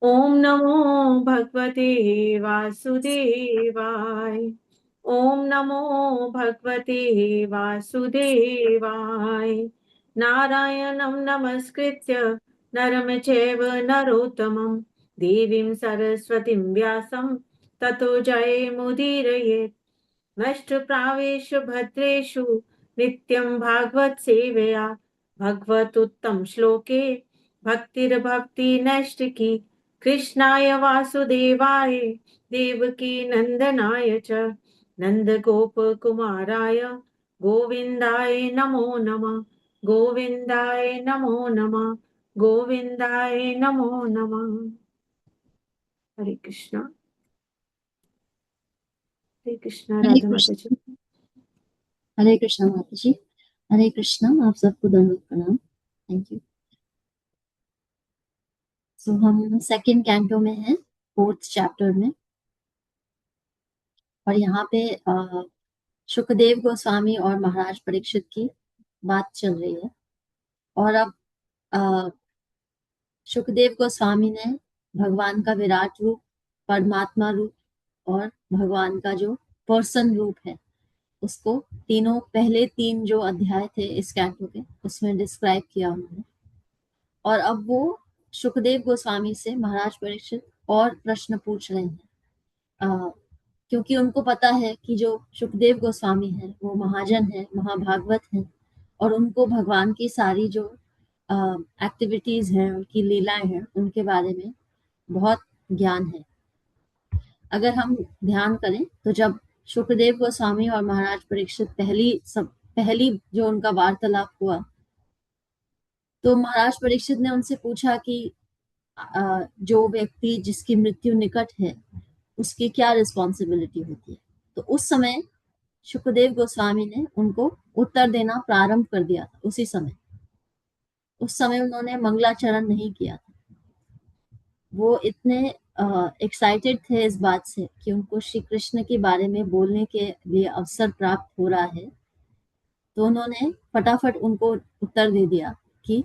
ओम नमो भगवते वासुदेवाय। ओम नमो भगवते वासुदेवाय। नारायणं नमस्कृत्य नरं चैव नरोत्तमं देवीं सरस्वतीं व्यासं ततो जयमुदीरयेत्। नष्टप्रावेषु भद्रेषु नित्यं भागवत सेवया भगवतुत्तम श्लोके भक्तिर्भक्ति नष्टकी। कृष्णाय वासुदेवाय देवकी नंदनाय च नंदगोपकुमाराय गोविन्दाय नमो नमः। गोविन्दाय नमो नमः। गोविन्दाय नमो नमः। हरे कृष्णा। हरे कृष्णा। हरे राधा माता जी। कृष्ण। हरे कृष्ण माता जी। हरे कृष्ण। आप सबको दंडवत प्रणाम। Thank you. सो हम सेकंड कैंटो में हैं, फोर्थ चैप्टर में, और यहाँ पे शुकदेव गोस्वामी और महाराज परीक्षित की बात चल रही है। और अब अ, शुकदेव गोस्वामी ने भगवान का विराट रूप, परमात्मा रूप और भगवान का जो पर्सन रूप है उसको तीनों पहले तीन जो अध्याय थे इस कैंटो के उसमें डिस्क्राइब किया उन्होंने। और अब वो शुकदेव गोस्वामी से महाराज परीक्षित और प्रश्न पूछ रहे हैं, क्योंकि उनको पता है कि जो शुकदेव गोस्वामी है वो महाजन है, महाभागवत है, और उनको भगवान की सारी जो एक्टिविटीज हैं, उनकी लीलाएं हैं, उनके बारे में बहुत ज्ञान है। अगर हम ध्यान करें तो जब शुकदेव गोस्वामी और महाराज परीक्षित पहली जो उनका वार्तालाप हुआ, तो महाराज परीक्षित ने उनसे पूछा कि जो व्यक्ति जिसकी मृत्यु निकट है उसकी क्या रिस्पॉन्सिबिलिटी होती है। तो उस समय शुकदेव गोस्वामी ने उनको उत्तर देना प्रारंभ कर दिया था। उस समय उन्होंने मंगलाचरण नहीं किया था। वो इतने एक्साइटेड थे इस बात से कि उनको श्री कृष्ण के बारे में बोलने के लिए अवसर प्राप्त हो रहा है, तो उन्होंने फटाफट उनको उत्तर दे दिया कि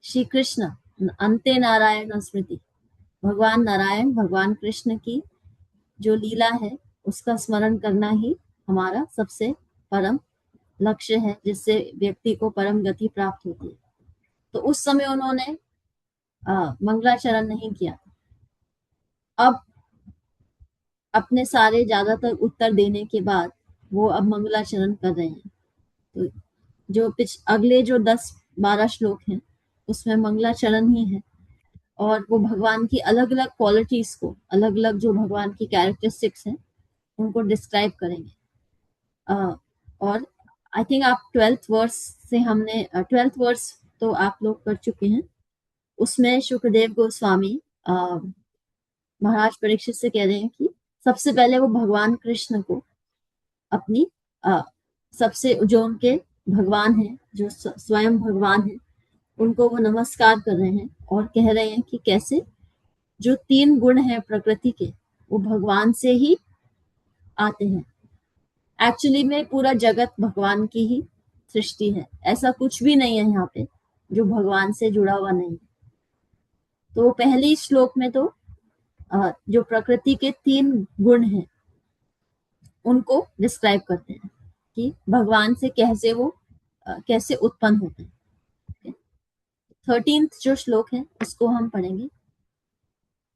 श्री कृष्ण अंते नारायण स्मृति, भगवान नारायण, भगवान कृष्ण की जो लीला है उसका स्मरण करना ही हमारा सबसे परम लक्ष्य है, जिससे व्यक्ति को परम गति प्राप्त होती है। तो उस समय उन्होंने मंगलाचरण नहीं किया। अब अपने सारे ज्यादातर उत्तर देने के बाद वो अब मंगलाचरण कर रहे हैं। तो जो अगले जो 10-12 श्लोक हैं उसमें मंगलाचरण ही है, और वो भगवान की अलग अलग क्वालिटीज को, अलग अलग जो भगवान की कैरेक्टरिस्टिक्स हैं उनको डिस्क्राइब करेंगे। और आई थिंक आप 12th वर्स से हमने 12th वर्स तो आप लोग कर चुके हैं। उसमें शुक्रदेव गोस्वामी महाराज परीक्षित से कह रहे हैं कि सबसे पहले वो भगवान कृष्ण को अपनी सबसे जो उनके भगवान हैं, जो स्वयं भगवान हैं, उनको वो नमस्कार कर रहे हैं और कह रहे हैं कि कैसे जो तीन गुण हैं प्रकृति के वो भगवान से ही आते हैं। एक्चुअली में पूरा जगत भगवान की ही सृष्टि है, ऐसा कुछ भी नहीं है यहाँ पे जो भगवान से जुड़ा हुआ नहीं। तो पहली श्लोक में तो जो प्रकृति के तीन गुण हैं उनको डिस्क्राइब करते हैं कि भगवान से कैसे वो कैसे उत्पन्न होते हैं। 13th जो श्लोक है उसको हम पढ़ेंगे।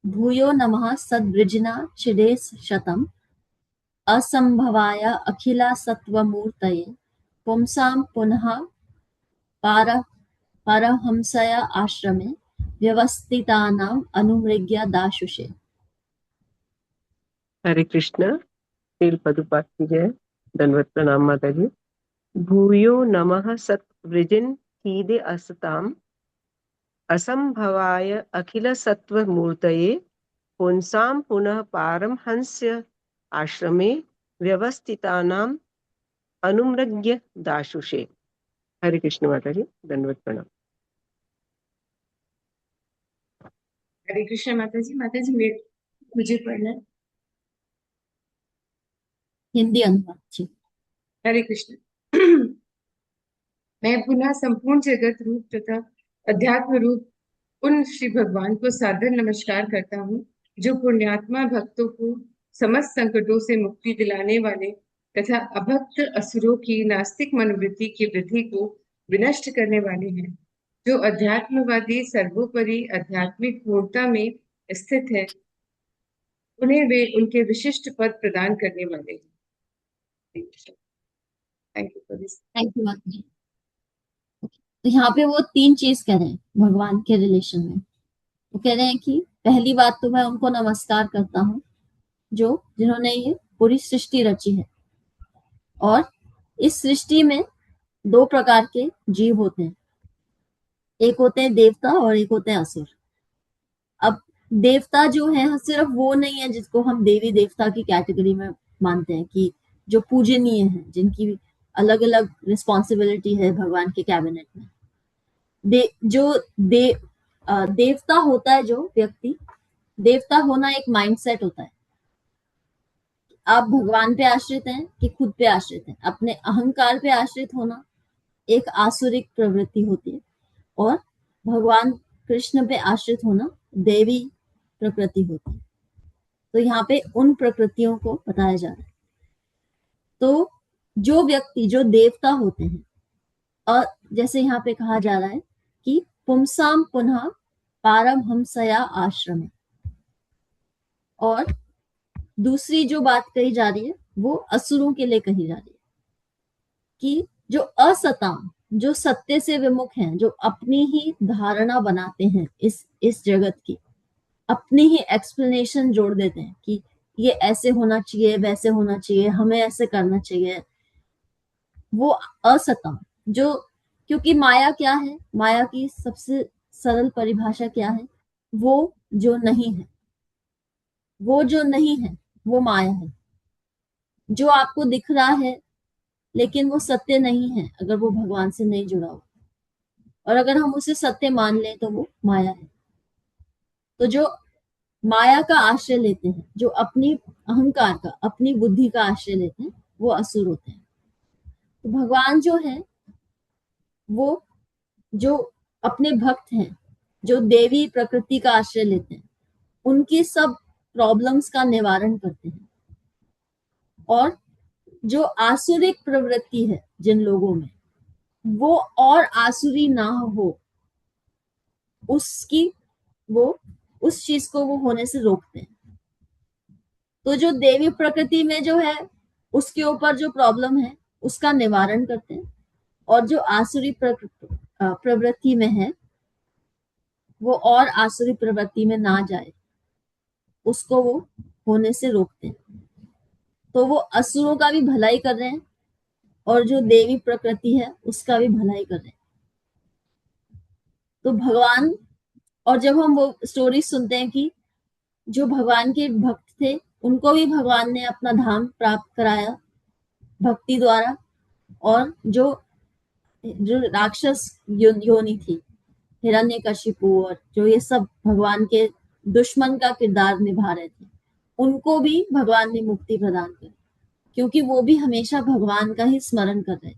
भूयो नमः सद्वृजिना चिदेश शतम असंभवाय अखिला सत्वमूर्तये पुंसां पुनः पार परहंसया आश्रमे व्यवस्थितानाम अनुमृग्य दाशुषे। हरे कृष्ण। श्रील पदुपाठ की जय। दंडवत प्रणाम माता जी। भूयो नमः सत्वृजिन कीदे असताम असंभवाय अखिल सत्व मूर्तये पुंसां पुनः पारमहंस्य आश्रमे व्यवस्थितानाम अनुमृग्य दाशुषे। हरे कृष्ण माता जी। दंडवत प्रणाम। हरे कृष्ण माता जी। मुझे पढ़ना है। हिंदी अनुवाद जी। हरे कृष्ण। मैं पुनः संपूर्ण जगत रूप तथा अध्यात्म रूप उन श्री भगवान को सादर नमस्कार करता हूँ जो पुण्यात्मा भक्तों को समस्त संकटों से मुक्ति दिलाने वाले तथा अभक्त असुरों की नास्तिक मनोवृत्ति की वृद्धि को विनष्ट करने वाले हैं, जो अध्यात्मवादी सर्वोपरि आध्यात्मिक पूर्णता में स्थित है, उन्हें वे उनके विशिष्ट पद प्रदान करने वाले हैं। Thank you for this. Thank you माता जी। तो यहाँ पे वो 3 चीज कह रहे हैं भगवान के रिलेशन में। वो कह रहे हैं कि पहली बात तो मैं उनको नमस्कार करता हूँ जो जिन्होंने ये पूरी सृष्टि रची है, और इस सृष्टि में 2 प्रकार के जीव होते हैं, एक होते हैं देवता और एक होते हैं असुर। अब देवता जो है सिर्फ वो नहीं है जिसको हम देवी देवता की कैटेगरी में मानते हैं कि जो पूजनीय है, जिनकी अलग अलग रिस्पॉन्सिबिलिटी है भगवान के कैबिनेट में। देवता होता है जो व्यक्ति, देवता होना एक माइंडसेट होता है। आप भगवान पे आश्रित हैं कि खुद पे आश्रित हैं। अपने अहंकार पे आश्रित होना एक आसुरिक प्रवृत्ति होती है, और भगवान कृष्ण पे आश्रित होना देवी प्रकृति होती है। तो यहाँ पे उन प्रकृतियों को बताया जा रहा है। तो जो व्यक्ति जो देवता होते हैं, और जैसे यहाँ पे कहा जा रहा है कि पुंसाम पुनः पारमहंसया आश्रम, और दूसरी जो बात कही जा रही है वो असुरों के लिए कही जा रही है कि जो असताम, जो सत्य से विमुख हैं, जो अपनी ही धारणा बनाते हैं इस जगत की, अपनी ही एक्सप्लेनेशन जोड़ देते हैं कि ये ऐसे होना चाहिए, वैसे होना चाहिए, हमें ऐसे करना चाहिए, वो असताम। जो, क्योंकि माया क्या है, माया की सबसे सरल परिभाषा क्या है, वो जो नहीं है, वो जो नहीं है वो माया है। जो आपको दिख रहा है लेकिन वो सत्य नहीं है अगर वो भगवान से नहीं जुड़ा हो, और अगर हम उसे सत्य मान लें तो वो माया है। तो जो माया का आश्रय लेते हैं, जो अपनी अहंकार का, अपनी बुद्धि का आश्रय लेते हैं, वो असुर होते हैं। तो भगवान जो है वो जो अपने भक्त हैं, जो देवी प्रकृति का आश्रय लेते हैं, उनकी सब प्रॉब्लम्स का निवारण करते हैं। और जो आसुरिक प्रवृत्ति है जिन लोगों में, वो और आसुरी ना हो, उसकी वो उस चीज को वो होने से रोकते हैं। तो जो देवी प्रकृति में जो है उसके ऊपर जो प्रॉब्लम है उसका निवारण करते हैं, और जो आसुरी प्रवृत्ति में है वो और आसुरी प्रवृत्ति में ना जाए, उसको वो होने से रोकते हैं। तो वो असुरों का भी भलाई कर रहे हैं और जो देवी प्रकृति है उसका भी भलाई कर रहे हैं। तो भगवान, और जब हम वो स्टोरी सुनते हैं कि जो भगवान के भक्त थे उनको भी भगवान ने अपना धाम प्राप्त कराया भक्ति द्वारा, और जो राक्षस योनि थी, हिरण्यकशिपु, और जो ये सब भगवान के दुश्मन का किरदार निभा रहे थे, उनको भी भगवान ने मुक्ति प्रदान करी, क्योंकि वो भी हमेशा भगवान का ही स्मरण कर रहे थे।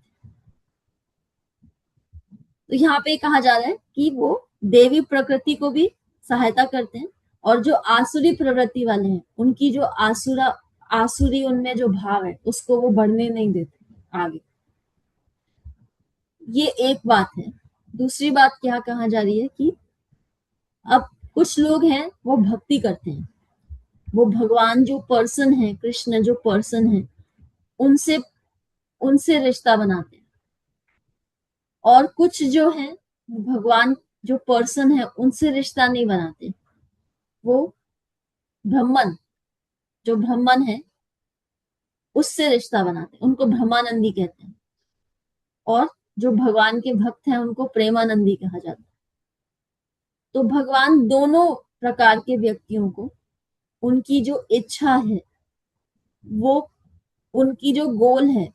तो यहाँ पे कहा जा रहा है कि वो देवी प्रकृति को भी सहायता करते हैं, और जो आसुरी प्रवृत्ति वाले हैं उनकी जो आसुरी उनमें जो भाव है उसको वो बढ़ने नहीं देते आगे। ये एक बात है। दूसरी बात क्या कहा जा रही है कि अब कुछ लोग हैं वो भक्ति करते हैं, वो भगवान जो पर्सन है, कृष्ण जो पर्सन है, उनसे उनसे रिश्ता बनाते हैं। और कुछ जो है भगवान जो पर्सन है उनसे रिश्ता नहीं बनाते, वो ब्रह्मन, जो ब्रह्मन है उससे रिश्ता बनाते हैं, उनको ब्रह्मानंदी कहते हैं। और जो भगवान के भक्त हैं उनको प्रेमानंदी कहा जाता है। तो भगवान दोनों प्रकार के व्यक्तियों को, उनकी जो इच्छा है, वो उनकी जो गोल है,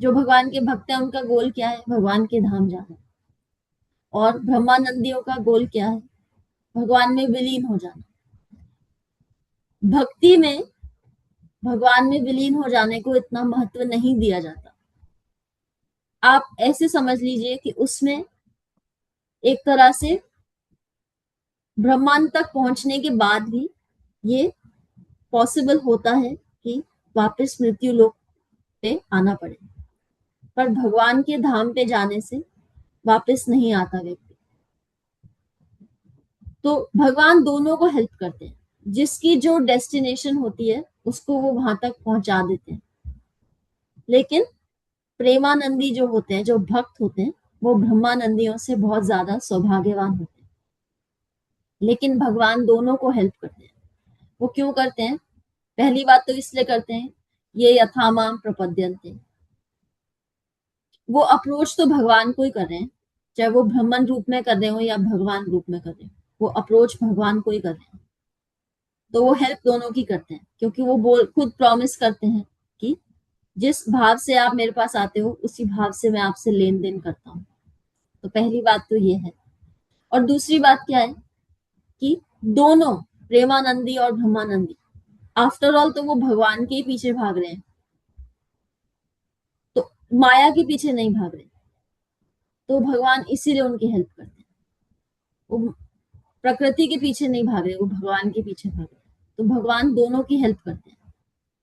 जो भगवान के भक्त हैं उनका गोल क्या है, भगवान के धाम जाना, और ब्रह्मानंदियों का गोल क्या है, भगवान में विलीन हो जाना। भक्ति में भगवान में विलीन हो जाने को इतना महत्व नहीं दिया जाता। आप ऐसे समझ लीजिए कि उसमें एक तरह से ब्रह्मांड तक पहुंचने के बाद भी ये पॉसिबल होता है कि वापस मृत्यु लोक पे आना पड़े, पर भगवान के धाम पे जाने से वापस नहीं आता व्यक्ति। तो भगवान दोनों को हेल्प करते हैं, जिसकी जो डेस्टिनेशन होती है उसको वो वहां तक पहुंचा देते हैं। लेकिन प्रेमानंदी जो होते हैं, जो भक्त होते हैं, वो ब्रह्मानंदियों से बहुत ज्यादा सौभाग्यवान होते हैं। लेकिन भगवान दोनों को हेल्प करते हैं। वो क्यों करते हैं? पहली बात तो इसलिए करते हैं, ये यथामाम प्रपद्यन्ते, वो अप्रोच तो भगवान को ही कर रहे हैं, चाहे वो ब्रह्मन रूप में कर रहे हो या भगवान रूप में कर रहे हो, वो अप्रोच भगवान को ही कर रहे हैं। तो वो हेल्प दोनों की करते हैं, क्योंकि वो खुद प्रॉमिस करते हैं कि जिस भाव से आप मेरे पास आते हो उसी भाव से मैं आपसे लेन देन करता हूँ। तो पहली बात तो ये है। और दूसरी बात क्या है कि दोनों प्रेमानंदी और ब्रह्मानंदी आफ्टर ऑल तो वो भगवान के ही पीछे भाग रहे हैं, तो माया के पीछे नहीं भाग रहे। तो भगवान इसीलिए उनकी हेल्प करते हैं। वो प्रकृति के पीछे नहीं भाग रहे, वो भगवान के पीछे भाग रहे। तो भगवान दोनों की हेल्प करते हैं।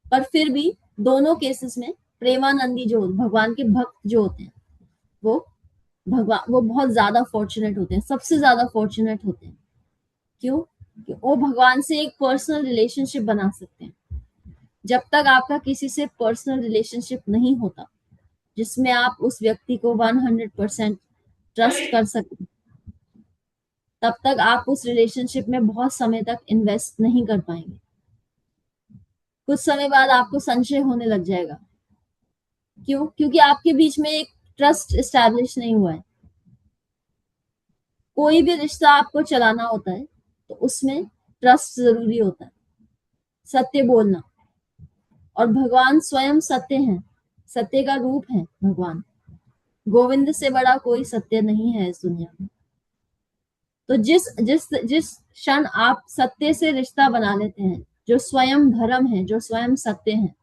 पर फिर भी दोनों केसेस में प्रेमानंदी जो भगवान के भक्त जो होते हैं, वो बहुत ज्यादा फॉर्चुनेट होते हैं, सबसे ज्यादा फॉर्चुनेट होते हैं। क्यों? कि वो भगवान से एक पर्सनल रिलेशनशिप बना सकते हैं। जब तक आपका किसी से पर्सनल रिलेशनशिप नहीं होता जिसमें आप उस व्यक्ति को 100% ट्रस्ट कर सकते, तब तक आप उस रिलेशनशिप में बहुत समय तक इन्वेस्ट नहीं कर पाएंगे। कुछ समय बाद आपको संशय होने लग जाएगा। क्यों? क्योंकि आपके बीच में एक ट्रस्ट एस्टैब्लिश नहीं हुआ है। कोई भी रिश्ता आपको चलाना होता है तो उसमें ट्रस्ट जरूरी होता है, सत्य बोलना। और भगवान स्वयं सत्य हैं, सत्य का रूप है भगवान। गोविंद से बड़ा कोई सत्य नहीं है इस दुनिया में। तो जिस जिस जिस क्षण आप सत्य से रिश्ता बना लेते हैं, जो स्वयं धर्म है, जो स्वयं सत्य है,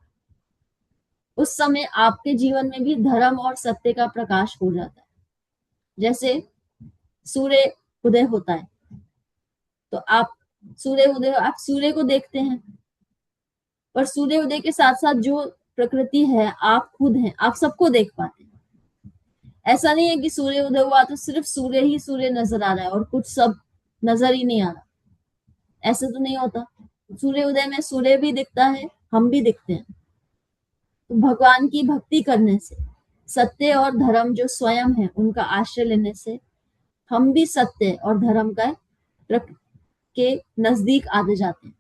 उस समय आपके जीवन में भी धर्म और सत्य का प्रकाश हो जाता है। जैसे सूर्य उदय होता है तो आप सूर्य को देखते हैं, पर सूर्य उदय के साथ साथ जो प्रकृति है, आप खुद हैं, आप सबको देख पाते हैं। ऐसा नहीं है कि सूर्य उदय हुआ तो सिर्फ सूर्य ही सूर्य नजर आ रहा है और कुछ सब नजर ही नहीं आ रहा। ऐसे तो नहीं होता। सूर्य उदय में सूर्य भी दिखता है, हम भी दिखते हैं। तो भगवान की भक्ति करने से, सत्य और धर्म जो स्वयं है उनका आश्रय लेने से, हम भी सत्य और धर्म के नजदीक आते जाते हैं।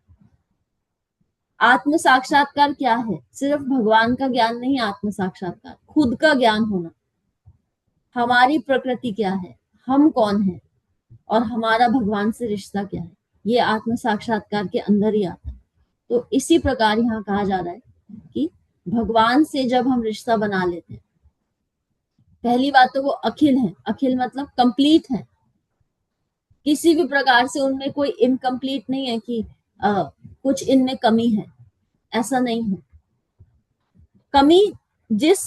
आत्म साक्षात्कार क्या है? सिर्फ भगवान का ज्ञान नहीं, आत्म साक्षात्कार खुद का ज्ञान होना। हमारी प्रकृति क्या है, हम कौन है और हमारा भगवान से रिश्ता क्या है, ये आत्म साक्षात्कार के अंदर ही आता है। तो इसी प्रकार यहाँ कहा जा रहा है कि भगवान से जब हम रिश्ता बना लेते हैं, पहली बात तो वो अखिल है। अखिल मतलब कंप्लीट है, किसी भी प्रकार से उनमें कोई इनकम्प्लीट नहीं है कि कुछ इनमें कमी है, ऐसा नहीं है। कमी जिस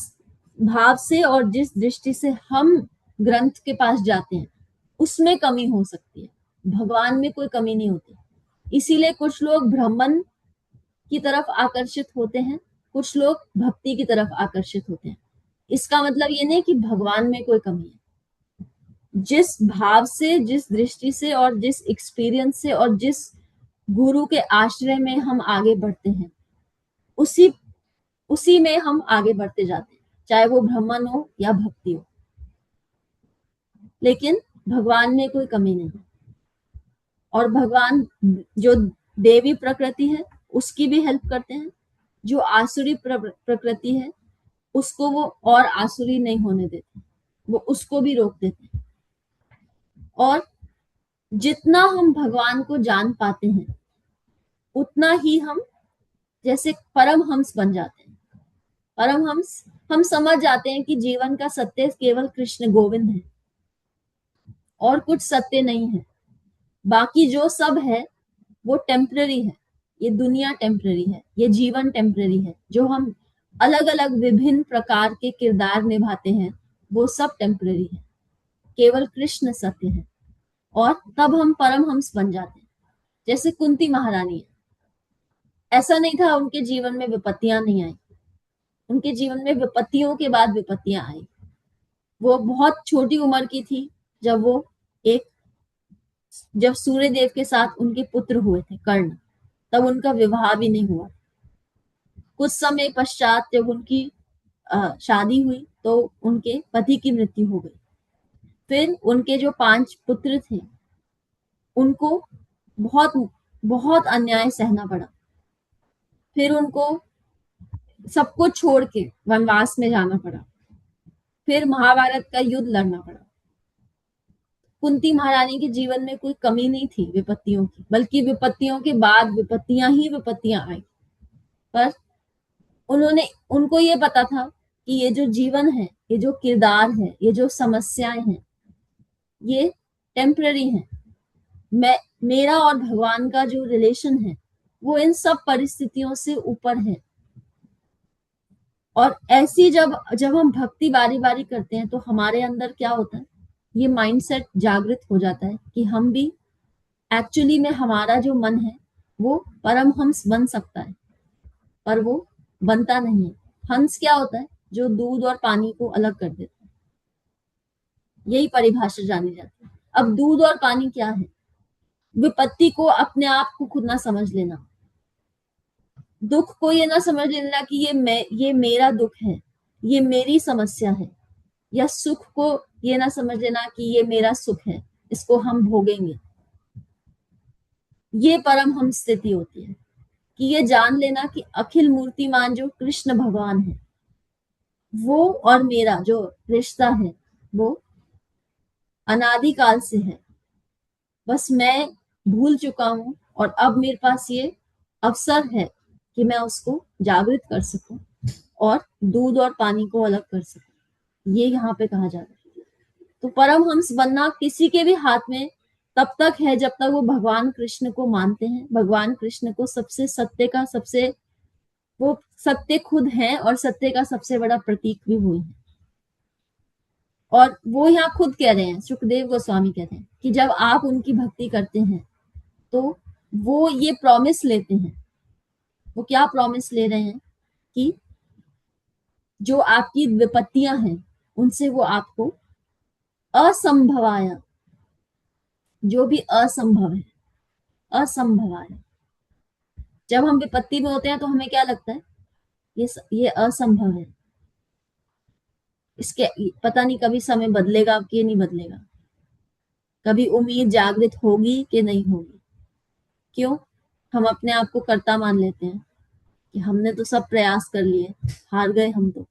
भाव से और जिस दृष्टि से हम ग्रंथ के पास जाते हैं उसमें कमी हो सकती है, भगवान में कोई कमी नहीं होती। इसीलिए कुछ लोग ब्राह्मण की तरफ आकर्षित होते हैं, कुछ लोग भक्ति की तरफ आकर्षित होते हैं। इसका मतलब ये नहीं कि भगवान में कोई कमी है। जिस भाव से, जिस दृष्टि से और जिस एक्सपीरियंस से और जिस गुरु के आश्रय में हम आगे बढ़ते हैं, उसी में हम आगे बढ़ते जाते हैं, चाहे वो ब्राह्मण हो या भक्ति हो। लेकिन भगवान में कोई कमी नहीं। और भगवान जो देवी प्रकृति है उसकी भी हेल्प करते हैं, जो आसुरी प्रकृति है उसको वो और आसुरी नहीं होने देते, वो उसको भी रोक देते हैं। और जितना हम भगवान को जान पाते हैं उतना ही हम जैसे परमहंस बन जाते हैं। परमहंस, हम समझ जाते हैं कि जीवन का सत्य केवल कृष्ण गोविंद है और कुछ सत्य नहीं है। बाकी जो सब है वो टेम्पररी है। ये दुनिया टेम्पररी है, ये जीवन टेम्पररी है। जो हम अलग अलग विभिन्न प्रकार के किरदार निभाते हैं वो सब टेम्पररी है, केवल कृष्ण सत्य है। और तब हम परमहंस बन जाते हैं। जैसे कुंती महारानी है, ऐसा नहीं था उनके जीवन में विपत्तियां नहीं आई, उनके जीवन में विपत्तियों के बाद विपत्तियां आई। वो बहुत छोटी उम्र की थी जब वो एक जब सूर्य देव के साथ उनके पुत्र हुए थे कर्ण, तब उनका विवाह भी नहीं हुआ। कुछ समय पश्चात जब उनकी शादी हुई तो उनके पति की मृत्यु हो गई। फिर उनके जो 5 पुत्र थे उनको बहुत बहुत अन्याय सहना पड़ा। फिर उनको सब कुछ छोड़ के वनवास में जाना पड़ा। फिर महाभारत का युद्ध लड़ना पड़ा। कुंती महारानी के जीवन में कोई कमी नहीं थी विपत्तियों की, बल्कि विपत्तियों के बाद विपत्तियां ही विपत्तियां आई। पर उनको ये पता था कि ये जो जीवन है, ये जो किरदार है, ये जो समस्याएं हैं, ये टेम्पररी हैं। मेरा और भगवान का जो रिलेशन है वो इन सब परिस्थितियों से ऊपर है। और ऐसी जब हम भक्ति बारी बारी करते हैं तो हमारे अंदर क्या होता है, ये माइंडसेट जागृत हो जाता है कि हम भी एक्चुअली में हमारा जो मन है वो परमहंस बन सकता है, पर वो बनता नहीं है। हंस क्या होता है? जो दूध और पानी को अलग कर देता है, यही परिभाषा जानी जाती है। अब दूध और पानी क्या है? विपत्ति को अपने आप को खुद ना समझ लेना, दुख को ये ना समझ लेना कि ये मेरा दुख है, ये मेरी समस्या है, या सुख को ये ना समझ लेना कि ये मेरा सुख है, इसको हम भोगेंगे। ये परमहंस स्थिति होती है कि ये जान लेना कि अखिल मूर्तिमान जो कृष्ण भगवान है, वो और मेरा जो रिश्ता है वो अनादिकाल से है। बस मैं भूल चुका हूं और अब मेरे पास ये अवसर है कि मैं उसको जागृत कर सकूं और दूध और पानी को अलग कर सकूं। ये यहाँ पे कहा जाता है। तो परमहंस बनना किसी के भी हाथ में तब तक है जब तक वो भगवान कृष्ण को मानते हैं, भगवान कृष्ण को सबसे सत्य का वो सत्य खुद है और सत्य का सबसे बड़ा प्रतीक भी वो है। और वो यहाँ खुद कह रहे हैं, सुखदेव गोस्वामी कहते हैं कि जब आप उनकी भक्ति करते हैं तो वो ये प्रॉमिस लेते हैं। वो क्या प्रॉमिस ले रहे हैं? कि जो आपकी विपत्तियां हैं उनसे वो आपको असंभवाया, जो भी असंभव है, असंभवाया। जब हम विपत्ति में होते हैं तो हमें क्या लगता है? ये असंभव है, इसके पता नहीं कभी समय बदलेगा कि नहीं बदलेगा, कभी उम्मीद जागृत होगी कि नहीं होगी। क्यों? हम अपने आप को कर्ता मान लेते हैं कि हमने तो सब प्रयास कर लिए, हार गए हम तो।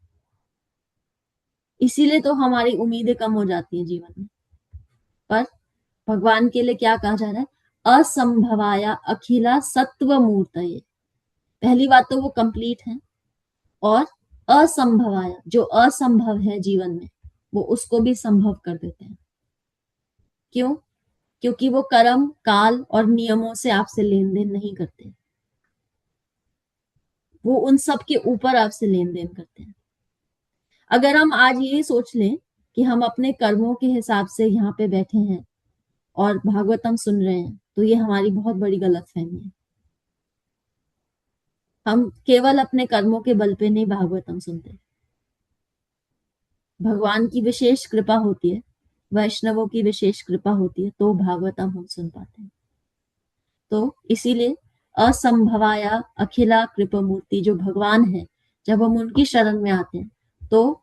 इसीलिए तो हमारी उम्मीदें कम हो जाती है जीवन में। पर भगवान के लिए क्या कहा जा रहा है? असंभवाया अखिला सत्व मूर्तये। पहली बात तो वो कंप्लीट है, और असंभवाया, जो असंभव है जीवन में, वो उसको भी संभव कर देते हैं। क्यों? क्योंकि वो कर्म, काल और नियमों से आपसे लेन देन नहीं करते, वो उन सब के ऊपर आपसे लेन देन करते हैं। अगर हम आज ये सोच लें कि हम अपने कर्मों के हिसाब से यहाँ पे बैठे हैं और भागवतम सुन रहे हैं, तो ये हमारी बहुत बड़ी गलतफहमी है। हम केवल अपने कर्मों के बल पे नहीं भागवतम सुनते। भगवान की विशेष कृपा होती है, वैष्णवों की विशेष कृपा होती है, तो भागवतम हम सुन पाते हैं। तो इसीलिए असंभवाया अखिला कृपा मूर्ति जो भगवान है, जब हम उनकी शरण में आते हैं तो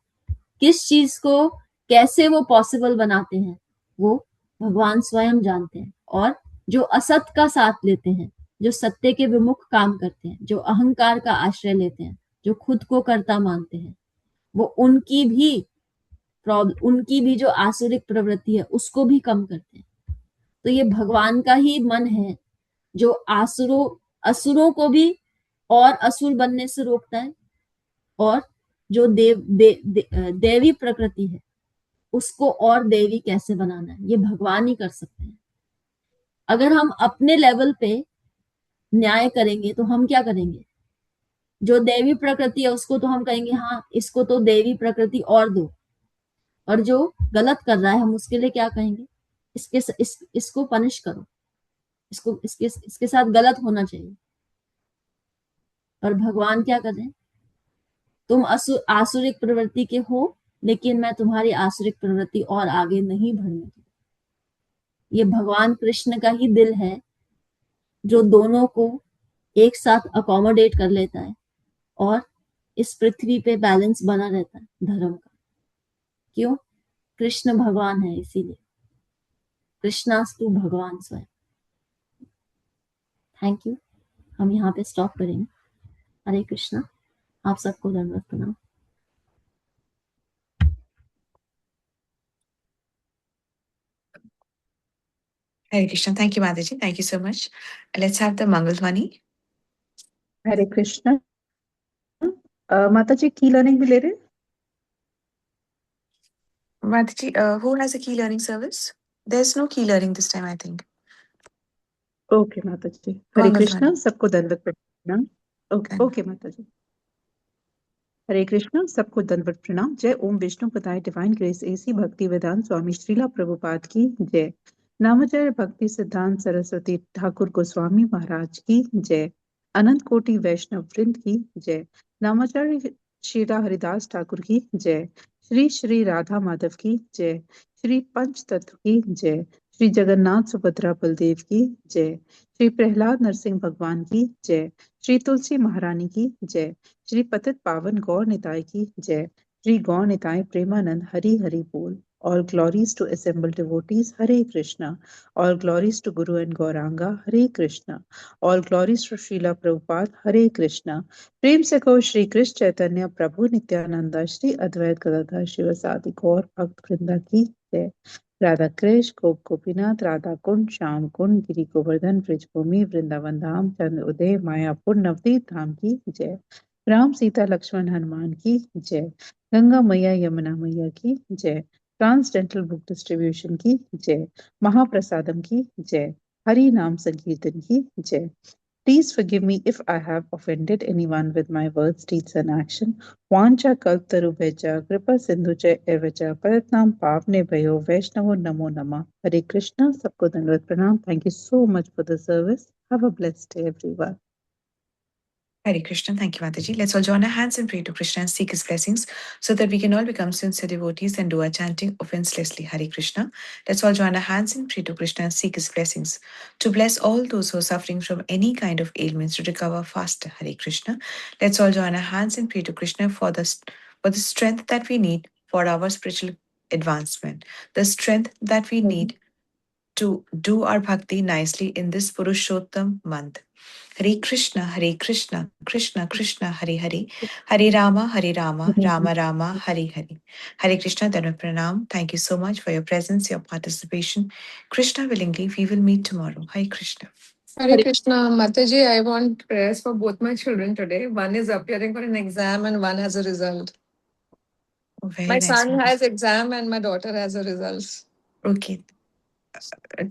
किस चीज को कैसे वो पॉसिबल बनाते हैं वो भगवान स्वयं जानते हैं। और जो असत का साथ लेते हैं, जो सत्य के विमुख काम करते हैं, जो अहंकार का आश्रय लेते हैं, जो खुद को कर्ता मानते हैं, वो उनकी भी जो आसुरिक प्रवृत्ति है उसको भी कम करते हैं। तो ये भगवान का ही मन है जो असुरों को भी और असुर बनने से रोकता है, और जो देवी प्रकृति है उसको और देवी कैसे बनाना है, ये भगवान ही कर सकते हैं। अगर हम अपने लेवल पे न्याय करेंगे तो हम क्या करेंगे? जो देवी प्रकृति है उसको तो हम कहेंगे हाँ इसको तो देवी प्रकृति और दो, और जो गलत कर रहा है हम उसके लिए क्या कहेंगे? इसको पनिश करो, इसके साथ गलत होना चाहिए। और भगवान क्या कर रहे हैं, तुम आसुरिक प्रवृत्ति के हो, लेकिन मैं तुम्हारी आसुरिक प्रवृत्ति और आगे नहीं बढ़ने दूंगी। ये भगवान कृष्ण का ही दिल है जो दोनों को एक साथ अकोमोडेट कर लेता है और इस पृथ्वी पे बैलेंस बना रहता है धर्म का। क्यों? कृष्ण भगवान है, इसीलिए कृष्णास्तु भगवान स्वयं। Thank you. हम यहाँ पे स्टॉप करेंगे। हरे कृष्णा। आप सबको दंडवत प्रणाम। Hare Krishna. Thank you, Mataji. Thank you so much. Let's have the Mangalwani. हरे कृष्ण। माता जी की लर्निंग भी ले रहे हैं? Mataji, who has a key learning service? There's no key learning this time, I think. Okay माता जी। हरे कृष्ण। Mangalwani. सबको दंडवत प्रणाम। Done. ओके माता जी। हरे कृष्ण। सबको दंडवत प्रणाम। जय ओम विष्णु पदाय डिवाइन ग्रेस एसी भक्ति वेदांत स्वामी श्रीला प्रभुपाद की जय। नामचर्य भक्ति सिद्धांत सरस्वती ठाकुर गोस्वामी महाराज की जय। अनंत कोटि वैष्णव वृंद की जय। नामाचार्य श्रीला हरिदास ठाकुर की जय। श्री श्री राधा माधव की जय। श्री पंच तत्व की जय। श्री जगन्नाथ सुभद्रा बलदेव की जय। श्री प्रहलाद नरसिंह भगवान की जय। श्री तुलसी महारानी की जय। श्री पतित पावन गौर निताय की जय। श्री गौर निताय प्रेमानंद हरि हरि बोल। All glories to assembled devotees, Hare Krishna. All glories to Guru and Gauranga, Hare Krishna. All glories to Srila Prabhupada, Hare Krishna. प्रेम से कहो श्री कृष्ण चैतन्य प्रभु नित्यानंदा श्री अद्वैत गदाधर शिवसादि गौर भक्त वृंदा की जय। राधा कृष्ण गोपीनाथ राधा कुंड श्याम कुंड गिरी गोवर्धन ब्रजभूमि वृंदावन धाम चंद्र उदय मायापुर नवदीप धाम की जय। राम सीता लक्ष्मण हनुमान की जय। गंगा मैया यमुना मैया की जय। ट्रांसडेंटल बुक डिस्ट्रीब्यूशन की जय। महाप्रसादम की जय। हरि नाम संकीर्तन की जय। Please forgive me if I have offended anyone with my words, deeds and action. Vancha kalptarubhyacha kripa sindhucha evacha paratnam pavne bhayo vaishnavo namo namah. Hare Krishna, sabko dandavat pranam. Thank you so much for the service. Have a blessed day, everyone. Hare Krishna. Thank you, Mataji. Let's all join our hands and pray to Krishna and seek his blessings so that we can all become sincere devotees and do our chanting offenselessly. Hare Krishna. Let's all join our hands and pray to Krishna and seek his blessings to bless all those who are suffering from any kind of ailments to recover faster. Hare Krishna. Let's all join our hands and pray to Krishna for the strength that we need for our spiritual advancement, the strength that we need to do our bhakti nicely in this Purushottam month. Hare Krishna, Krishna Krishna, Hare Hare, Hare Rama, Rama Rama, Hare Hare. Hare Krishna, Dhanvat Pranam. Thank you so much for your presence, your participation. Krishna willingly, we will meet tomorrow. Hare Krishna. Hare Krishna. Mataji, I want prayers for both my children today. One is appearing for an exam and one has a result. Oh, very My nice. son Mataji. has exam and my daughter has a result. Okay.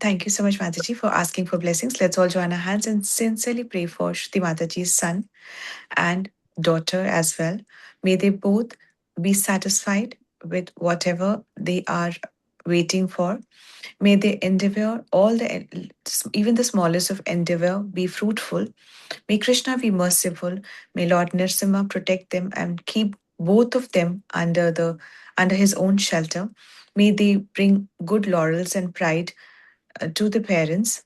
Thank you so much, Mataji, for asking for blessings. Let's all join our hands and sincerely pray for Shruti Mataji's son and daughter as well. May they both be satisfied with whatever they are waiting for. May they endeavor even the smallest of endeavor be fruitful. May Krishna be merciful. May Lord Nrsimha protect them and keep both of them under his own shelter. May they bring good laurels and pride to the parents.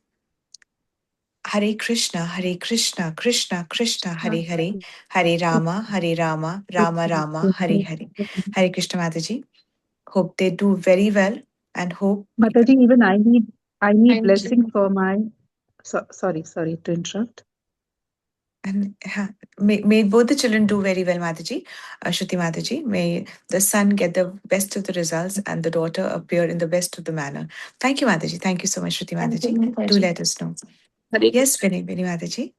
Hare Krishna, Krishna Krishna, Hare Hare, Hare Rama, Rama Rama, Hare Hare. Hare Krishna, Mataji. Hope they do very well and hope. Mataji, even I need Thank blessing you. for my. Sorry to interrupt. And may both the children do very well, Mataji, Shruti Mataji. May the son get the best of the results and the daughter appear in the best of the manner. Thank you, Mataji. Thank you so much, Shruti Mataji. Do let us know. Yes, Vinay Mataji.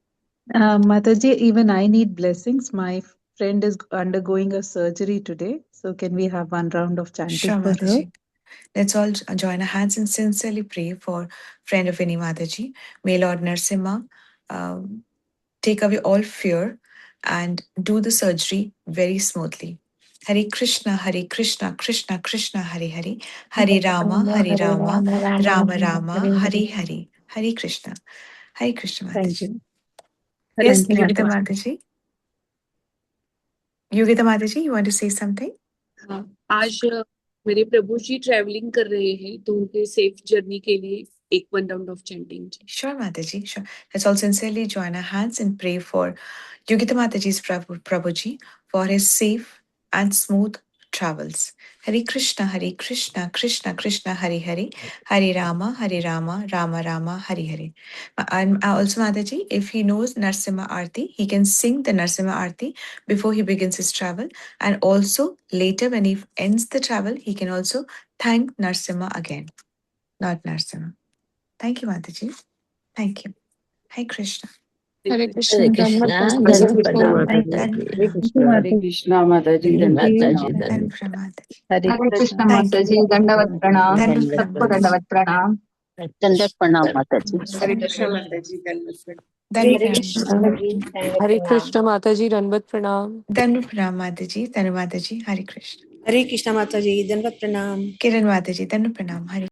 Mataji, even I need blessings. My friend is undergoing a surgery today. So can we have one round of chanting Sure, for her? Mataji. Let's all join our hands and sincerely pray for friend of Vinay Mataji. May Lord Nrsimha take away all fear and do the surgery very smoothly. Hare Krishna, Krishna Krishna, Hare Hare, Hare Rama, Rama Rama, Hare Hare, Hare Krishna. Hare Krishna, Thank Mataji. you. Yes, Thank you, Yogita Mataji. Mataji. Yogita Mataji, you want to say something? हाँ, आज मेरे प्रभु जी travelling कर रहे हैं तो उनके safe journey के लिए एक 1 round of chanting. Sure, Mataji, sure. Let's all sincerely join our hands and pray for Yogita Mataji's Prabhuji for his safe and smooth travels. Hare Krishna, Krishna Krishna, Hare Hare, Hare Rama, Rama Rama, Hare Hare. And also, Mataji, if he knows Narsimha Aarti, he can sing the Narsimha Aarti before he begins his travel. And also, later when he ends the travel, he can also thank Narsimha again, not Narsimha. Thank you, Mataji. Thank you. Hare Krishna. Hare Krishna. Hare Krishna, Dhanvat Pranam Hare Mataji. Krishna, Hare Krishna, Mataji. Hare Mataji, And Dhanvat from Mataji. Hare Hare Krishna Thank माता you. जी दंडवत प्रणाम Dhanvat सबको Pranam. दंडवत प्रणाम Dandat Pranam Mataji. हरे कृष्ण माता जी, धन्यवाद। Dhanvat हरे Pranam. Krishna माता जी दंडवत Hare प्रणाम Krishna Mataji, Dhanvat Pranam. Dhanvat Pranam Mataji. Dhanu Mataji. Hare Krishna. हरे कृष्ण माता जी दंडवत प्रणाम Kiran Mataji. Dhanvat Pranam. Hare